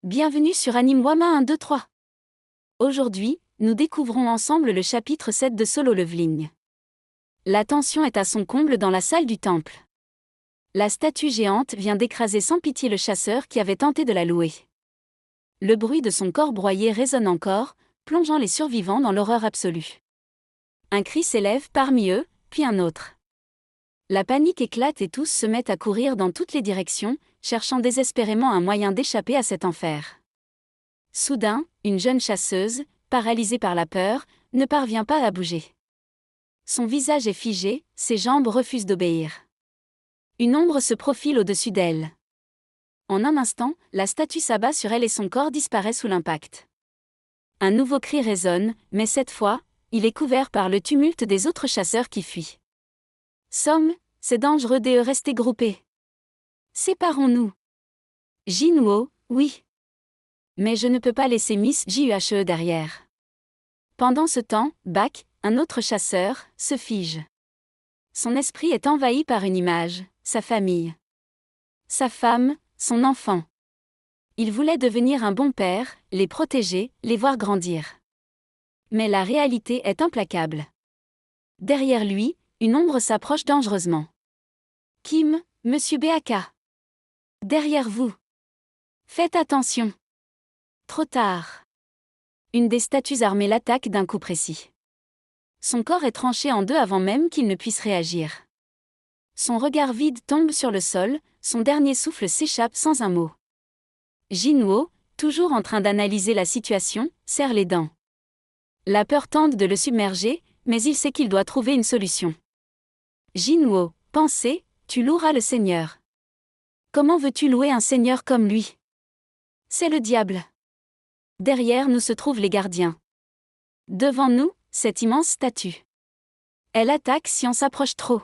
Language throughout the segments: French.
Bienvenue sur Anime Wama 123. Aujourd'hui, nous découvrons ensemble le chapitre 7 de Solo Leveling. La tension est à son comble dans la salle du temple. La statue géante vient d'écraser sans pitié le chasseur qui avait tenté de la louer. Le bruit de son corps broyé résonne encore, plongeant les survivants dans l'horreur absolue. Un cri s'élève parmi eux, puis un autre. La panique éclate et tous se mettent à courir dans toutes les directions, cherchant désespérément un moyen d'échapper à cet enfer. Soudain, une jeune chasseuse, paralysée par la peur, ne parvient pas à bouger. Son visage est figé, ses jambes refusent d'obéir. Une ombre se profile au-dessus d'elle. En un instant, la statue s'abat sur elle et son corps disparaît sous l'impact. Un nouveau cri résonne, mais cette fois, il est couvert par le tumulte des autres chasseurs qui fuient. Somme, c'est dangereux de rester groupés. Séparons-nous. Jinwoo, oui. Mais je ne peux pas laisser Miss Juhe derrière. Pendant ce temps, Bak, un autre chasseur, se fige. Son esprit est envahi par une image, sa famille. Sa femme, son enfant. Il voulait devenir un bon père, les protéger, les voir grandir. Mais la réalité est implacable. Derrière lui, une ombre s'approche dangereusement. Kim, Monsieur Beaka. Derrière vous. Faites attention. Trop tard. Une des statues armées l'attaque d'un coup précis. Son corps est tranché en deux avant même qu'il ne puisse réagir. Son regard vide tombe sur le sol, son dernier souffle s'échappe sans un mot. Jinwoo, toujours en train d'analyser la situation, serre les dents. La peur tente de le submerger, mais il sait qu'il doit trouver une solution. Jinwoo, pensez, tu loueras le Seigneur. Comment veux-tu louer un seigneur comme lui? C'est le diable. Derrière nous se trouvent les gardiens. Devant nous, cette immense statue. Elle attaque si on s'approche trop.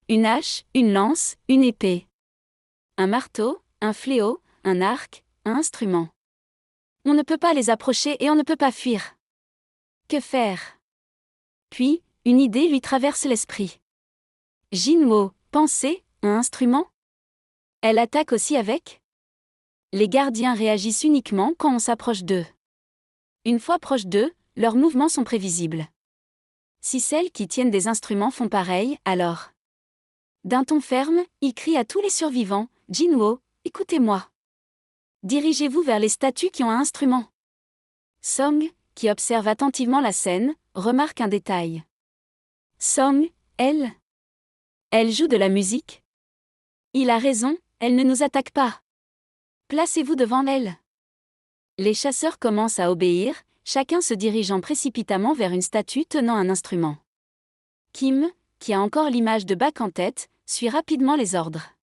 Une hache, une lance, une épée. Un marteau, un fléau, un arc, un instrument. On ne peut pas les approcher et on ne peut pas fuir. Que faire? Puis, une idée lui traverse l'esprit. Jinwoo, pensez, un instrument? Elle attaque aussi avec? Les gardiens réagissent uniquement quand on s'approche d'eux. Une fois proche d'eux, leurs mouvements sont prévisibles. Si celles qui tiennent des instruments font pareil, alors... D'un ton ferme, il crie à tous les survivants, « Jinwoo, écoutez-moi. Dirigez-vous vers les statues qui ont un instrument. » Song, qui observe attentivement la scène, remarque un détail. Song, elle joue de la musique. Il a raison, elle ne nous attaque pas. Placez-vous devant elle. Les chasseurs commencent à obéir, chacun se dirigeant précipitamment vers une statue tenant un instrument. Kim, qui a encore l'image de Bak en tête, suit rapidement les ordres.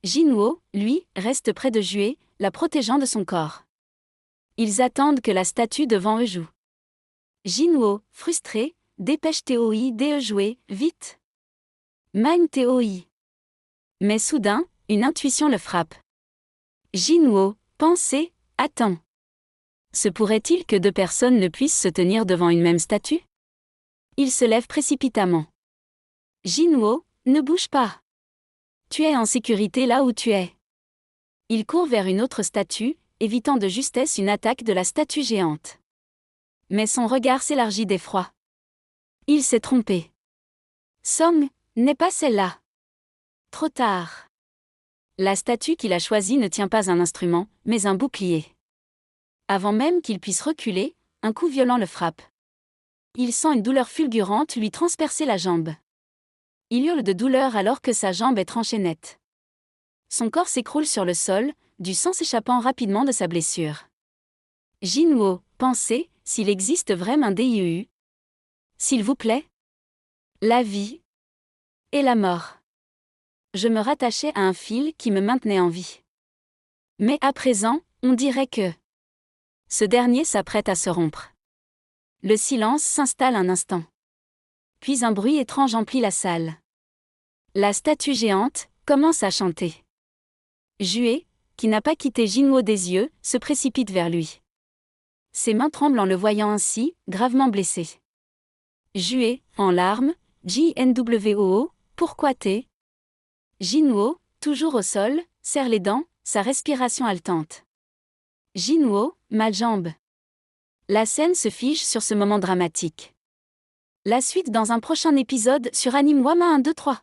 Jinwoo, lui, reste près de Juhe, la protégeant de son corps. Ils attendent que la statue devant eux joue. Jinwoo, frustré, dépêche Toi de jouer, vite. Mine Toi. Mais soudain, une intuition le frappe. Jinwoo, pensez, attends. Se pourrait-il que deux personnes ne puissent se tenir devant une même statue? Il se lève précipitamment. Jinwoo, ne bouge pas. Tu es en sécurité là où tu es. Il court vers une autre statue, évitant de justesse une attaque de la statue géante. Mais son regard s'élargit d'effroi. Il s'est trompé. Song, n'est pas celle-là. Trop tard. La statue qu'il a choisie ne tient pas un instrument, mais un bouclier. Avant même qu'il puisse reculer, un coup violent le frappe. Il sent une douleur fulgurante lui transpercer la jambe. Il hurle de douleur alors que sa jambe est tranchée nette. Son corps s'écroule sur le sol, du sang s'échappant rapidement de sa blessure. Jinwoo, pensez, s'il existe vraiment un DIU. S'il vous plaît. La vie. Et la mort. Je me rattachais à un fil qui me maintenait en vie. Mais à présent, on dirait que... Ce dernier s'apprête à se rompre. Le silence s'installe un instant. Puis un bruit étrange emplit la salle. La statue géante commence à chanter. Juhe, qui n'a pas quitté Jinwoo des yeux, se précipite vers lui. Ses mains tremblent en le voyant ainsi, gravement blessé. Juhe, en larmes, JNWOO, pourquoi t'es? Jinwoo, toujours au sol, serre les dents, sa respiration haletante. Jinwoo, ma jambe. La scène se fige sur ce moment dramatique. La suite dans un prochain épisode sur Anime Wama 1, 2, 3.